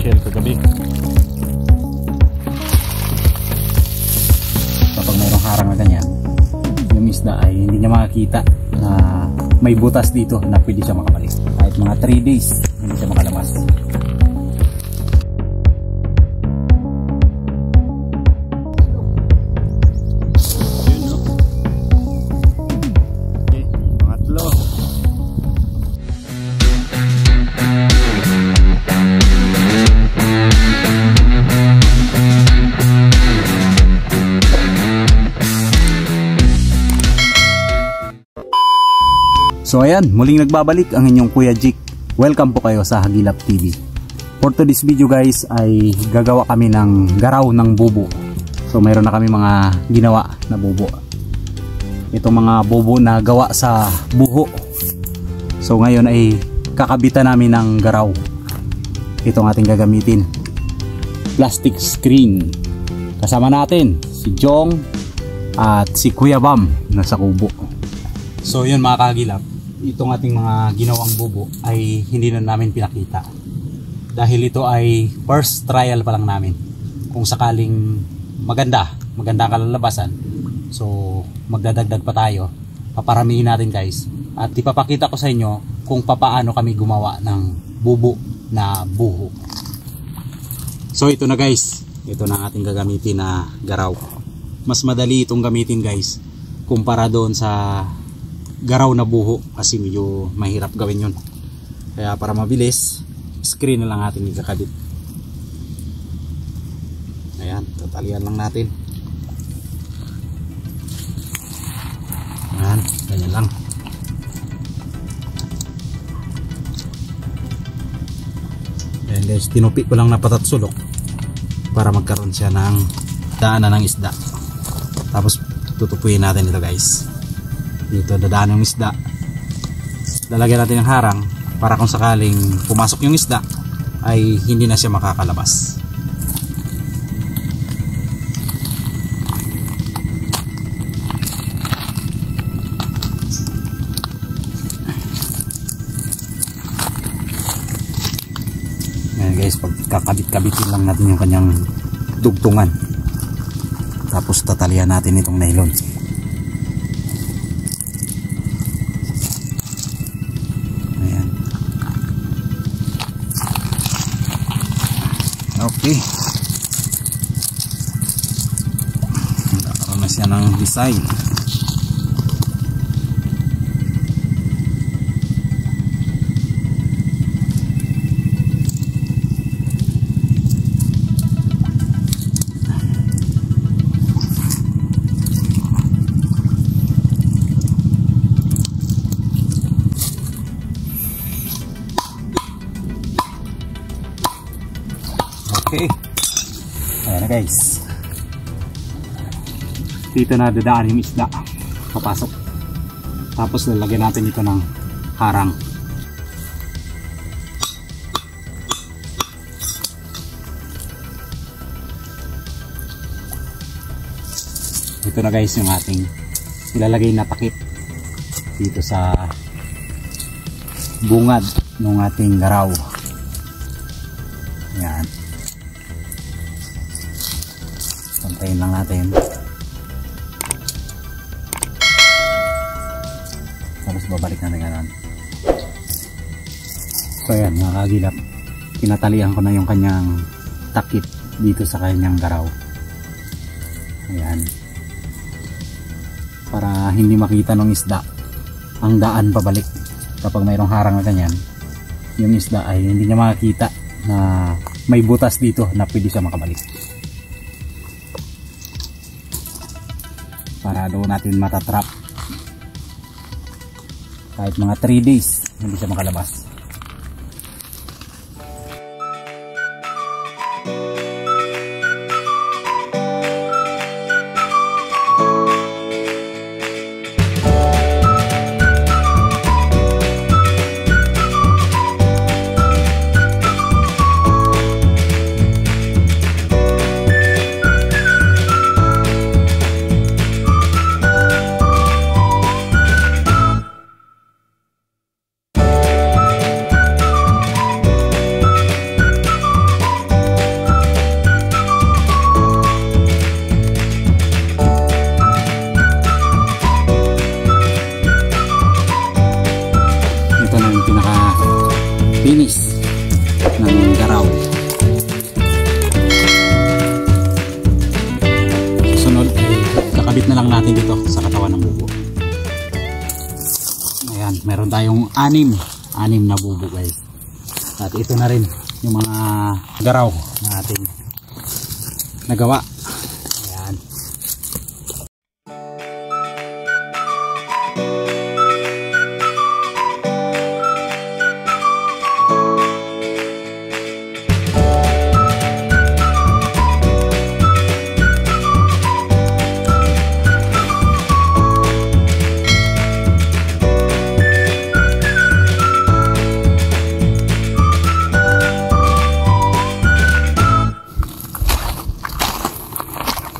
shell kagabi. Kapag mayroong harang na ganyan, yung isda ay hindi niya makakita na may butas dito na pwede siya makabalik. Kahit mga 3 days hindi siya makalabas. So ayan, muling nagbabalik ang inyong Kuya Jik. Welcome po kayo sa Hagilap TV. For today's video guys ay gagawa kami ng garaw ng bubo. So mayroon na kami mga ginawa na bubo. Itong mga bubo na gawa sa buho. So ngayon ay kakabitan namin ng garaw. Itong ating gagamitin. Plastic screen. Kasama natin si Jong at si Kuya Bam nasa kubo. So yun mga kahagilap, itong ating mga ginawang bubo ay hindi na namin pinakita dahil ito ay first trial pa lang namin. Kung sakaling maganda ang kalalabasan, so magdadagdag pa tayo, paparamihin natin guys, at ipapakita ko sa inyo kung papaano kami gumawa ng bubo na buho. So ito na guys, ito na ating gagamitin na garaw. Mas madali itong gamitin guys kumpara doon sa garaw na buho kasi medyo mahirap gawin yun. Kaya para mabilis, screen na lang ating ikakabit. Ayan, tatalian lang natin. Ayan, ganyan lang. Ayan guys, tinupi ko lang na patatsulok para magkaroon siya ng daanan ng isda. Tapos tutupuin natin ito guys. Dito dadaan yung isda, lalagyan natin ng harang para kung sakaling pumasok yung isda ay hindi na siya makakalabas. Ayan guys, pagkakabit-kabitin lang natin yung kanyang dugtungan, tapos tatalian natin itong nylon. Okay, nakaroon na siya ng design. Okay, ayan na guys, dito na dadaan yung isda papasok, tapos lalagyan natin ito ng harang. Ito na guys yung ating ilalagay na takip dito sa bungad ng ating garaw. Ayan, pantayin lang natin, tapos babalik natin ganun. So ayan mga kagilap, tinatalian ko na yung kanyang takip dito sa kanyang garaw. Ayan, para hindi makita ng isda ang daan pabalik. Kapag mayroong harang na ganyan, yung isda ay hindi niya makakita na may butas dito na pwede siya makabalik. Para doon natin matatrap kahit mga 3 days hindi siya makalabas. ng garaw. Susunod ay kakabit na lang natin dito sa katawan ng bubo. Ayan, meron tayong anim na bubo guys. At ito na rin yung mga garaw na ating nagawa. Ayan.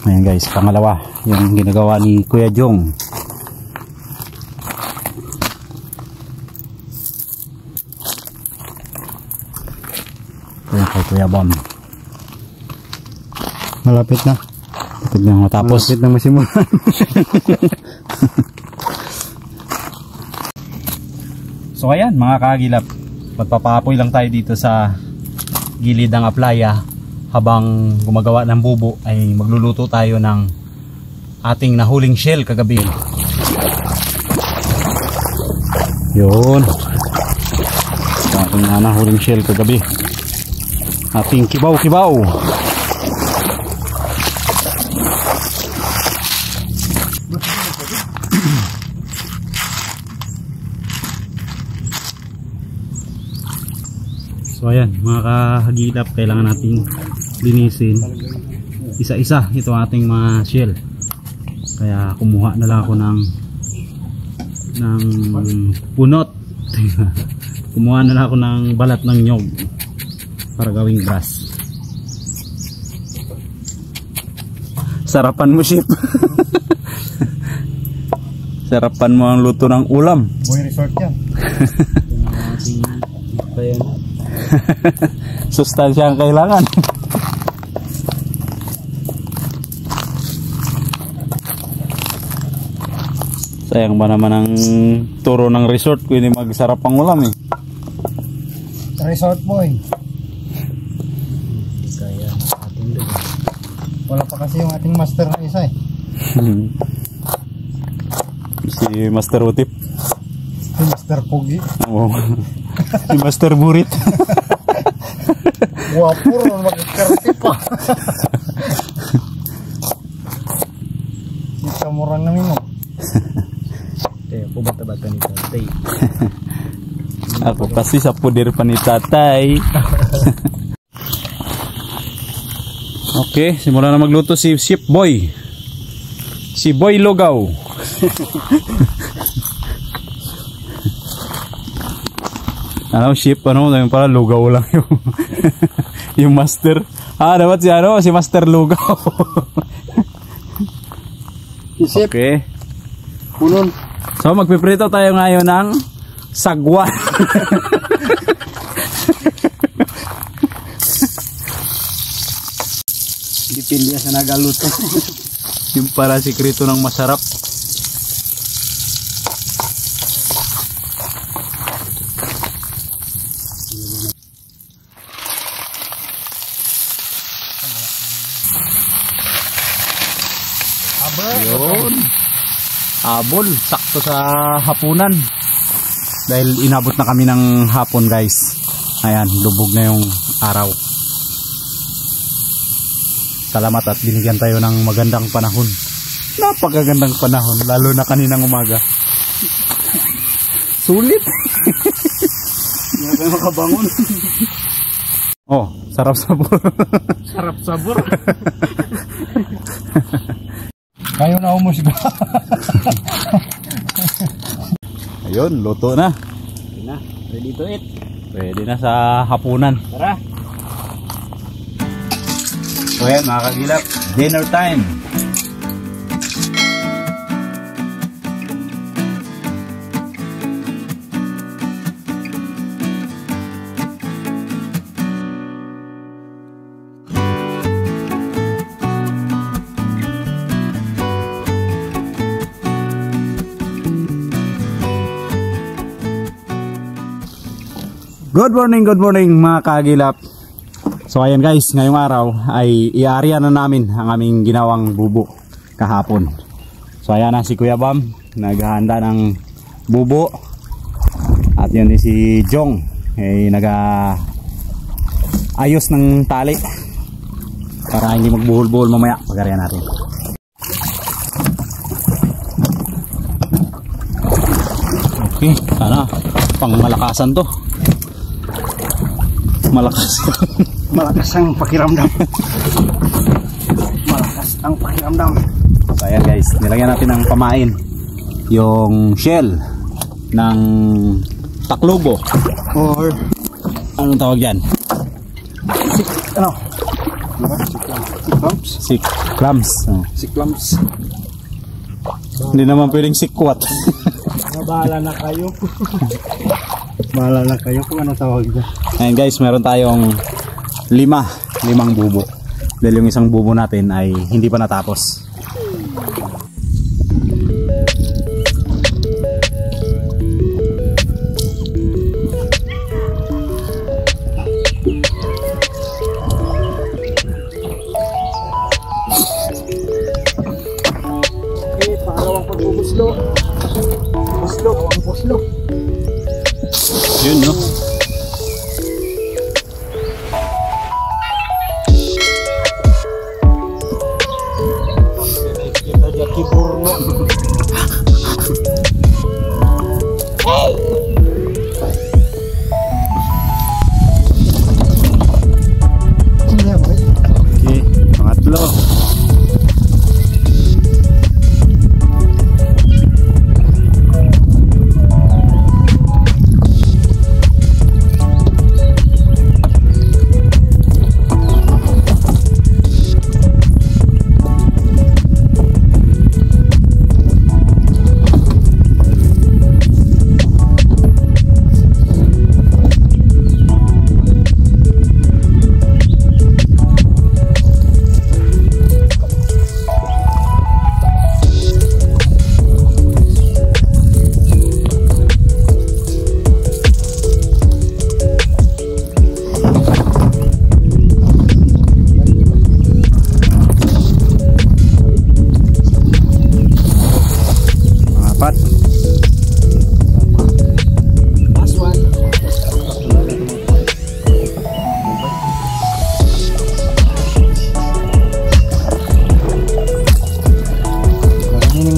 Ayan guys, pangalawa yung ginagawa ni Kuya Jong. Ayan kay Kuya Bam. Malapit na. Malapit na matapos. Malapit na masimulan. So ayan mga kagilap, magpapapoy lang tayo dito sa gilid ng aplaya. Habang gumagawa ng bubo ay magluluto tayo ng ating nahuling shell kagabi. Yun. Ating nahuling shell kagabi. Ating kibaw-kibaw. So ayan mga kahagilap, kailangan nating linisin isa-isa ito ating mga shell. Kaya kumuha na lang ako ng punot. Kumuha na lang ako ng balat ng nyog para gawing grass. Sarapan mo, Ship. Sarapan mo ang luto ng ulam. Boy resort yan. Sustansya ang kailangan. Sayang ba naman ang turo ng resort kung hindi magsarap ang ulam eh. Resort boy. Kaya ating lugar. Wala pa kasi yung ating master na isa eh. Si Master Utip. Si Master Pogi. Oo. Si Master Burit. Wapur na magkakarte pa. Si Kamurang namin mo. Ako bata-bata ni tatay. Ako kasi sa puder pa ni tatay. Okay, simula na magluto si Ship Boy. Si Boy Lugaw. Ano, Ship, ano, para lugaw lang yung yung master. Dapat si Master Lugaw. Isip. Okay. Punon. So magpiprito tayo ngayon ng sagwa. Dipilya sa nagaluto. Yung para sikreto ng masarap. Yun. Abol, sakto sa hapunan. Dahil inabot na kami ng hapon guys. Ayan, lubog na yung araw. Salamat at binigyan tayo ng magandang panahon. Napakagandang panahon, lalo na kaninang umaga. Sulit. Hindi na tayo makabangon. Oh, sarap sabor. Sarap sabor. Kayo na umusga. Ayun, luto na. Okay na, ready to eat. Pwede na sa hapunan. Tara. So yan mga kagilap, dinner time. Good morning mga kagilap. So ayan guys, ngayong araw ay i-area na namin ang aming ginawang bubo kahapon. So ayan na si Kuya Bam, naghahanda ng bubo. At yun din si Jong, ay ayos ng tali para hindi magbuhol-buhol mamaya pag-area natin. Okay, sana pang malakasan to. Malakas ang pakiramdam. Malakas ang pakiramdam. So ayan guys, nilagyan natin ng pamain yung shell ng taklubo or anong tawag yan? Siklams. Siklams. Hindi naman pwedeng sikwat. Bahala na kayo. Bahala na kayo kung ano tawag dyan. Ayan guys, meron tayong limang bubo. Dahil yung isang bubo natin ay hindi pa natapos. Okay, pangalawang pagbubuslo. Buslo. Yun no. Kita jaki burno. Okay, pangatlo.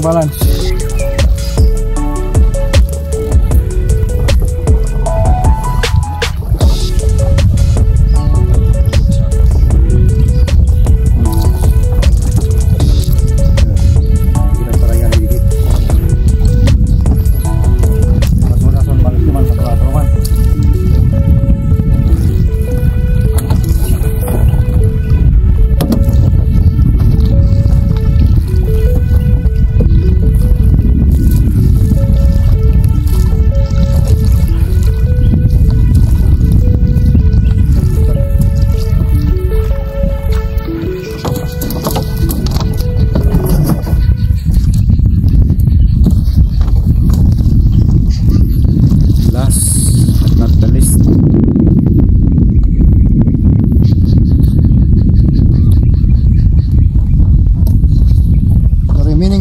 Balance.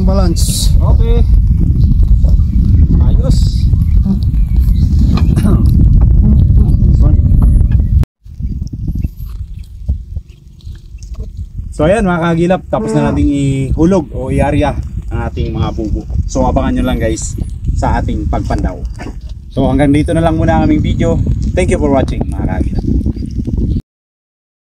Balance. Okay. Ayos. So ayan mga kagilap, tapos na nating ihulog o i-area ang ating mga bubo. So abangan nyo lang guys sa ating pagpandaw. So hanggang dito na lang muna ang aming video. Thank you for watching mga kagilap.